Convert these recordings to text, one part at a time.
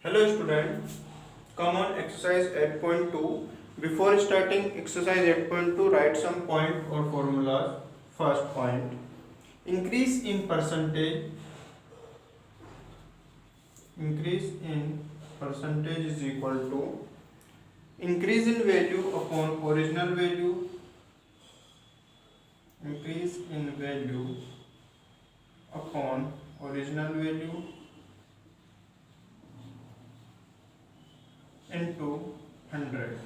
Hello student, come on exercise 8.2. Before starting exercise 8.2, write some point or formulas. First point, increase in percentage is equal to increase in value upon original value, increase in value upon original value into 100%.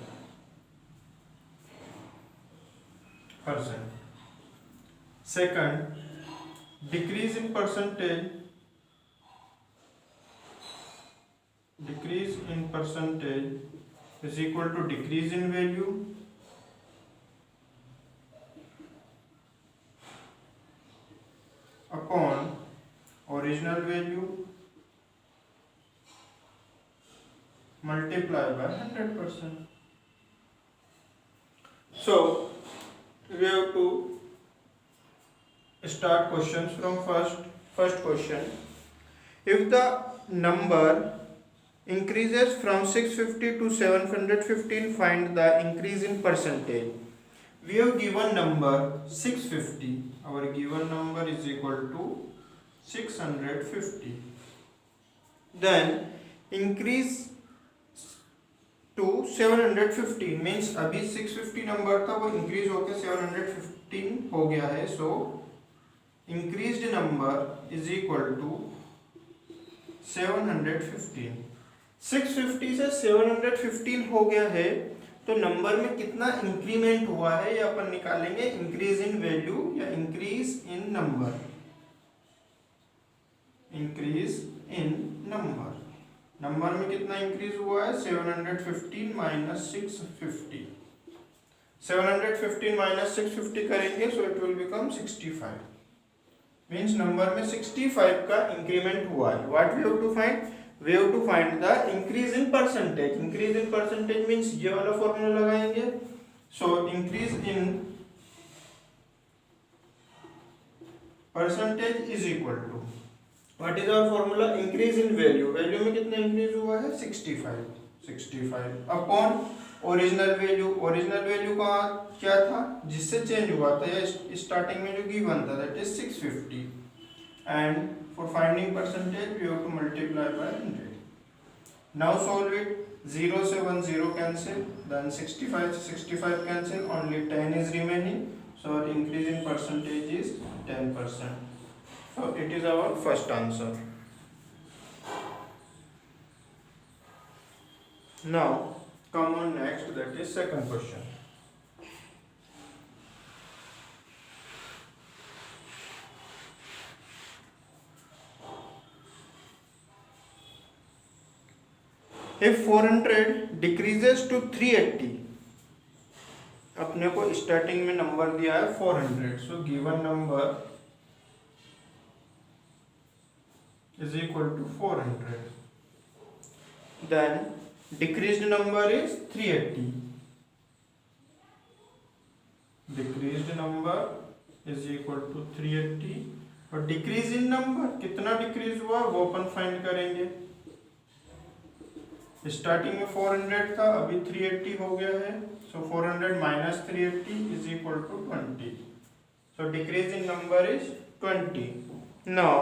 Second, decrease in percentage is equal to decrease in value upon original value multiplied by 100%. So we have to start questions from first question. If the number increases from 650 to 715, find the increase in percentage. We have given number 650. Our given number is equal to 650. Then increase to 715 means अभी 650 number था वो increase होकर 715 हो गया है. So increased number is equal to 715. 650 से 715 हो गया है तो नंबर में कितना इंक्रीमेंट हुआ है ये अपन निकालेंगे. इंक्रीज इन वैल्यू या increase in number. Increase in number, number में कितना इंक्रीज हुआ है 715 माइनस 650. 715 माइनस 650 करेंगे so it will become 65. Means number में 65 का इंक्रीमेंट हुआ है. What we have to find? We have to find the increase in percentage. Increase in percentage means ये वाला फॉर्मूला लगाएंगे. So increase in percentage is equal to what is our formula? Increase in value. Value में कितना increase हुआ है 65 upon original value. Original value का क्या था जिससे चेंज हुआ था या स्टार्टिंग में जो गिवन था that is 650. And for finding percentage we have to multiply by 100. Now solve it. 0 से 1 0 cancel, then 65 से 65 cancel, only 10 is remaining. So our increase in percentage is 10%. So it is our first answer. Now come on next, that is second question. If 400 decreases to 380, अपने को starting में number दिया है 400. So given number is equal to 400. Then decreased number is 380. Decreased number is equal to 380. और decrease in number कितना decrease हुआ वो अपन find करेंगे. स्टार्टिंग में 400 था अभी 380 हो गया है. So 400 minus 380 is equal to 20. So decrease in number is 20. Now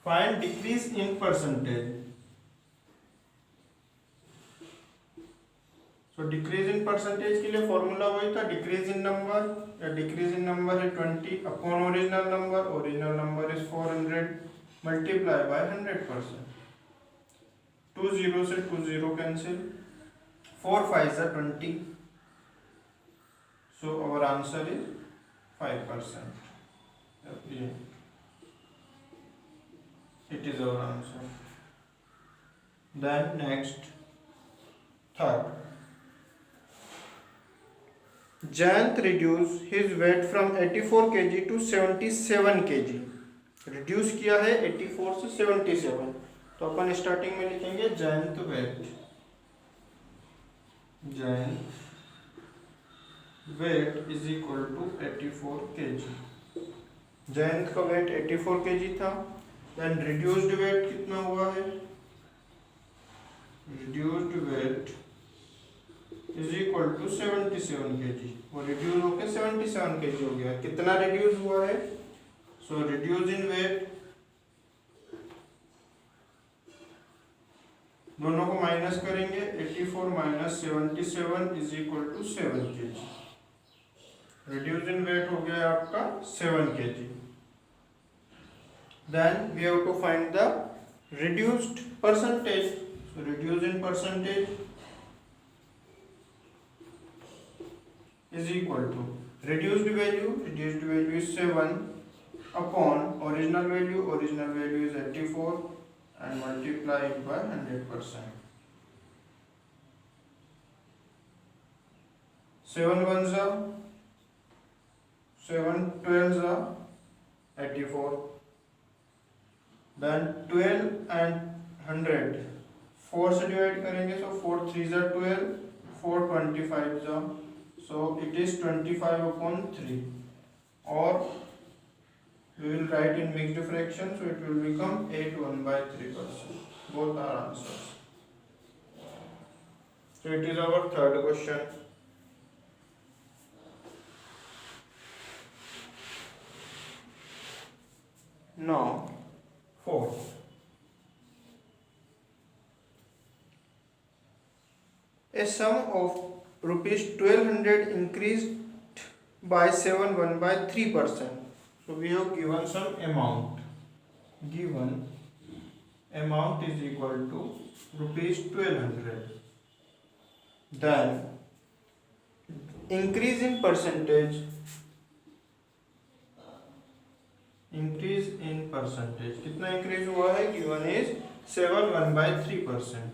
find decrease in percentage. So decrease in percentage के लिए फॉर्मूला वही था डिक्रीज इन नंबर. या डिक्रीज इन नंबर है 20 upon original number. Original number is 400 multiply by 100%. 2 0 से 2 0 cancel. 4 5 से 20. So our answer is 5%. It is our answer. Then next, third. Jayant reduced his weight from 84 kg to 77 kg. Reduce किया है 84 से 77. तो अपन starting में लिखेंगे Jayant weight is equal to 84 kg. Jayant का weight 84 kg था. देन रिड्यूस्ड वेट कितना हुआ है reduced weight is equal to 77 kg। वो रिड्यूस होकर 77 kg हो गया। कितना रिड्यूस हुआ है? सो रिड्यूस इन वेट, दोनों को माइनस करेंगे, 84 minus 77 is equal to 7 kg। Reduce in weight हो गया आपका 7 kg। Then we have to find the reduced percentage. So reduce in percentage is equal to reduced value is 7 upon original value is 84 and multiply it by 100%. 7 ones are 7 12s are 84. Then 12 and 100 4 से divide करेंगे, so 4 3s are 12, 4 25s are, so it is 25 upon 3, or we will write in mixed fraction, so it will become 8 1/3%. Both are answers. So it is our third question. Now 4. A sum of rupees 1200 increased by 7 1/3%. So we have given some amount. Given amount is equal to rupees 1200. Then increase in percentage. Increase in percentage, कितना increase हुआ है? Given is 7 1/3%.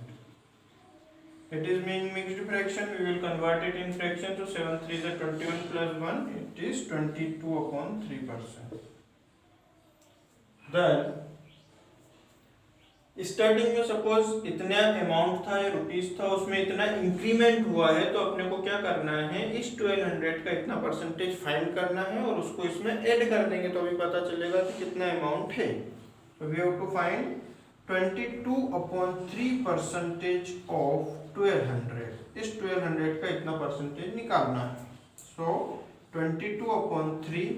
It is mean mixed fraction, we will convert it in fraction, तो 7 3 is 21 plus 1, it is 22 upon 3%. Then starting में suppose इतना amount था या rupees था, उसमें इतना इंक्रीमेंट हुआ है, तो अपने को क्या करना है? इस 1200 का इतना परसेंटेज फाइंड करना है और उसको इसमें ऐड कर देंगे, तो अभी पता चलेगा कि कितना अमाउंट है। तो we have to find 22 upon 3% of 1200। इस 1200 का इतना परसेंटेज निकालना है। सो 22 upon 3,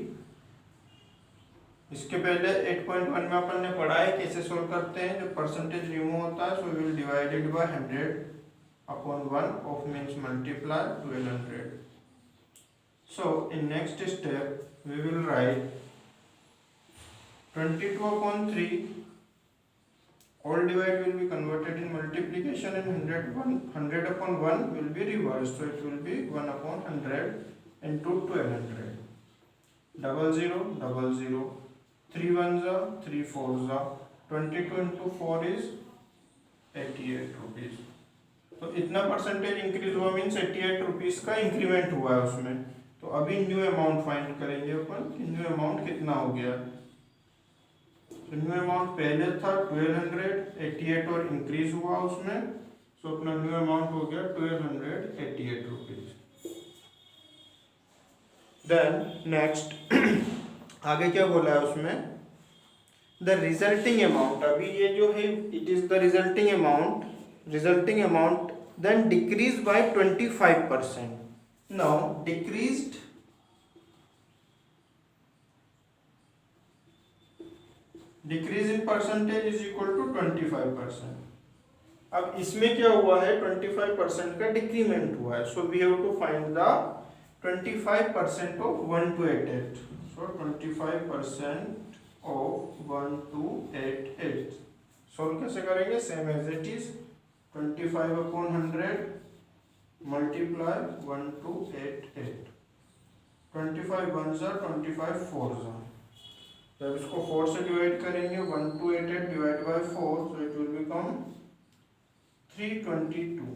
इसके पहले 8.1 में अपन ने पढ़ा है कैसे सोल्व करते हैं। जब परसेंटेज रिमूव होता है, so we will divided by 100 upon 1 of means multiply 1200। So in next step we will write 22 upon 3, all divide will be converted in multiplication, and 100 upon 1 will be reversed, so it will be 1 upon 100 into 1200. 00 00, 3 1s are 3 4s are, 22 into 4 is 88 rupees। तो इतना percentage increase हुआ means 88 rupees का increment हुआ है उसमें। तो अभी new amount find करेंगे अपन कि न्यू अमाउंट कितना हो गया। तो न्यू अमाउंट पहले था 1200, 88 और इंक्रीज हुआ उसमें, सो अपना न्यू अमाउंट हो गया 1288 रुपीज। देन नेक्स्ट आगे क्या बोला है उसमें? द रिजल्टिंग अमाउंट, अभी ये जो है it is the resulting amount then decrease by 25%। Now decreased decrease in percentage is equal to 25%। अब इसमें क्या हुआ है? 25% का डिक्रीमेंट हुआ है, so we have to find the 25% of 1288। So 25% of 1288 solve कैसे करेंगे? Same as it is 25 upon 100 multiply 1288। 25 1s are 25 4s are, जब इसको 4 से डिवाइड करेंगे 1288 divide by 4, so it will become 322।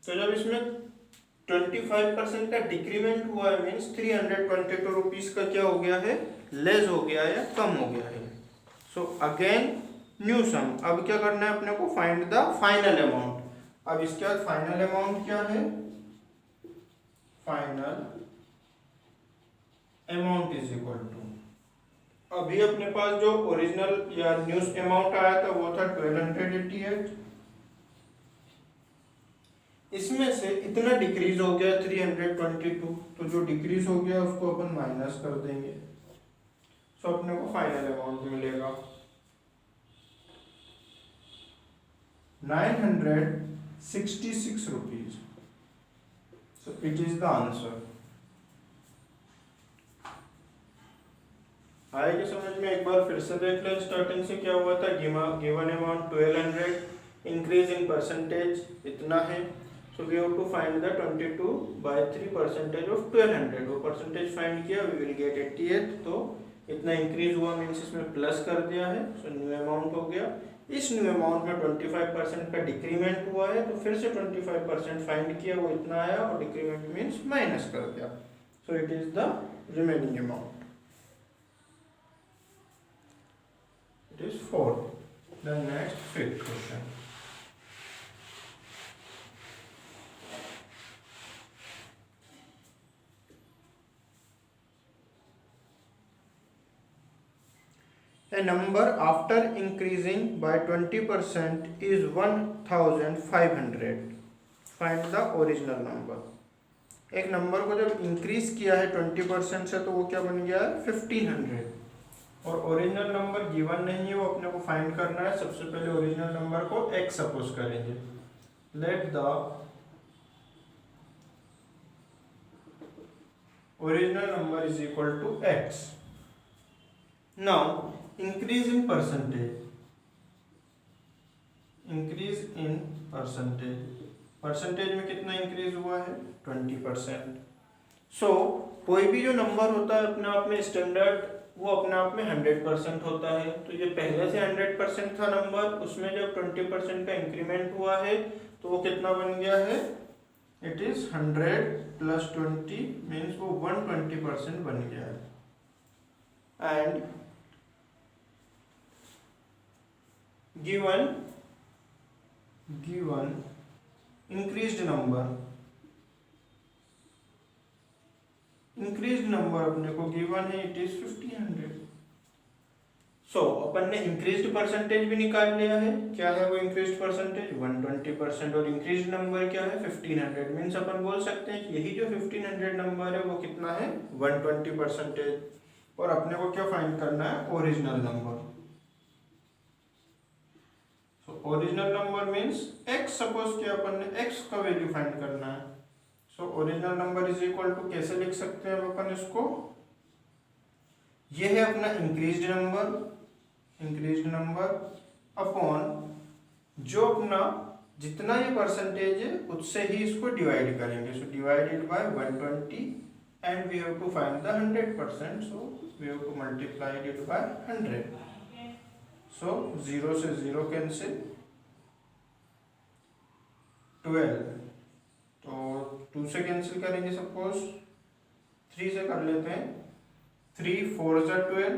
तो जब इसमें 25% का डिक्रीमेंट हुआ है मीन्स 322 रुपीज का क्या हो गया है? लेस हो गया या कम हो गया है। सो अगेन न्यू सम, अब क्या करना है अपने को? Find the final amount. अब इसके बाद फाइनल अमाउंट क्या है? Final amount is equal to अभी अपने पास जो ओरिजिनल या न्यूज अमाउंट आया था वो था 1288, इसमें से इतना डिक्रीज हो गया 322, तो जो डिक्रीज हो गया उसको अपन माइनस कर देंगे, सो अपने को फाइनल अमाउंट मिलेगा 966 rupees. So it is the answer. आएगी समझ में? एक बार फिर से देख लें, स्टार्टिंग से क्या हुआ था। Given amount 1200, increase in percentage इतना है, so we have to find the 22/3 percentage of 1200। वो परसेंटेज फाइंड किया, वी विल गेट 88। तो इतना इंक्रीज हुआ मीन्स इसमें प्लस कर दिया है, सो न्यू अमाउंट हो गया। इस न्यू अमाउंट में 25% का डिक्रीमेंट हुआ है, तो फिर से 25% फाइंड किया, वो इतना आया, और डिक्रीमेंट मीन्स माइनस कर दिया, so it is the remaining amount. It is 4. The next fifth question. A number after increasing by 20% is 1500. Find the original number. एक नंबर को जब इंक्रीज किया है 20% से, तो वो क्या बन गया है 1500, और ओरिजिनल नंबर गिवन नहीं है, वो अपने को फाइंड करना है। सबसे पहले ओरिजिनल नंबर को x सपोज करेंगे। Let the original number is equal to x। Now increase in percentage, increase in percentage, percentage में कितना इंक्रीज हुआ है 20%। सो कोई भी जो नंबर होता है अपने आप में स्टैंडर्ड, वो अपने आप में 100% होता है। तो ये पहले से 100% था नंबर, उसमें जब 20% का इंक्रीमेंट हुआ है तो वो कितना बन गया है, इट इज 100 + 20 मीन्स वो 120% बन गया है। एंड गिवन इंक्रीज्ड नंबर अपने को गिवन है, इट इज 1500। सो अपन ने इंक्रीज्ड परसेंटेज भी निकाल लिया है। क्या है वो इंक्रीज्ड परसेंटेज 120%, और इंक्रीज्ड नंबर क्या है 1500। मीन्स अपन बोल सकते हैं कि यही जो 1500 नंबर है वो कितना है 120%। और अपने को क्या फाइंड करना है, original number. So original number means x, suppose किया अपन ने x का वैल्यू फाइंड करना है। So original number is equal to, कैसे लिख सकते हैं अपन इसको, ये है अपना इंक्रीज्ड नंबर अपॉन जो अपना जितना ये परसेंटेज है उससे ही इसको डिवाइड करेंगे। So divided by 120 and we have to find the 100%, so we have to multiply it by 100। So 0 से 0 कैंसिल, 12, तो 2 से कैंसिल करेंगे, सपोज 3 से कर लेते हैं। 3 4 = 12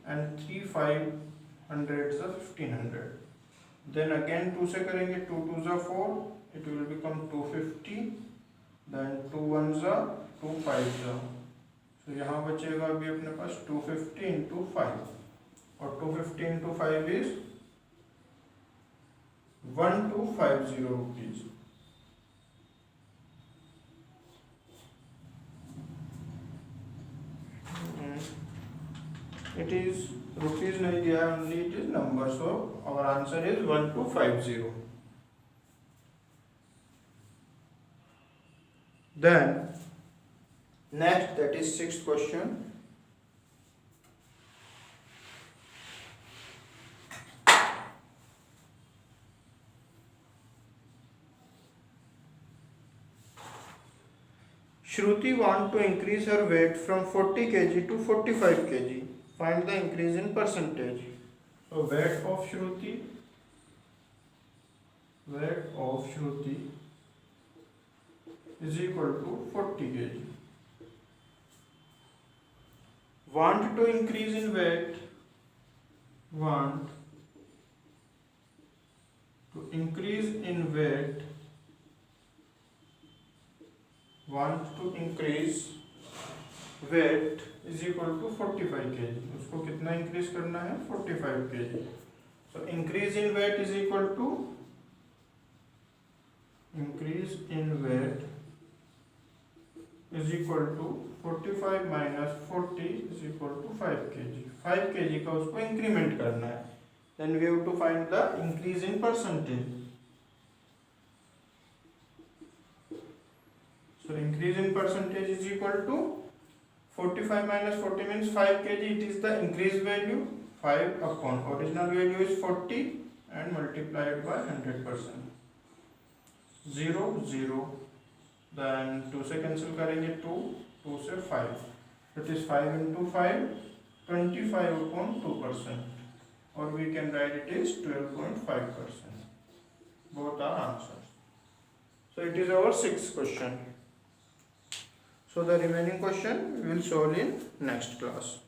एंड 3 5 100 = 1500। देन अगेन 2 से करेंगे, 2 2 = 4, इट विल बिकम 250। देन 2 1 = 2 5 = तो यहाँ बचेगा अभी अपने पास 250 × 5, और 250 × 5 is 1250 rupees. It is rupees नहीं दिया है, only it is number, so our answer is 1250। Then next, that is 6th question. Shruti want to increase her weight from 40 kg to 45 kg. Find the increase in percentage. So weight of Shruti is equal to 40 kg. Want to increase in weight. Want to increase in weight. Want to increase weight is equal to 45 kg. उसको कितना increase करना है? 45 kg. So increase in weight is equal to increase in weight is equal to 45 minus 40 is equal to 5 kg. 5 kg का उसको increment करना है. Then we have to find the increase in percentage. So increase in percentage is equal to 45 minus 40 means 5 kg. It is the increased value. 5 upon original value is 40 and multiplied by 100%. 0 0. Then 2 से cancel करेंगे 2 2 से 5. That is 5 into 5 25 upon 2%. Or we can write it is 12.5%. Both are answers. So it is our 6th question. So the remaining question we will solve in next class.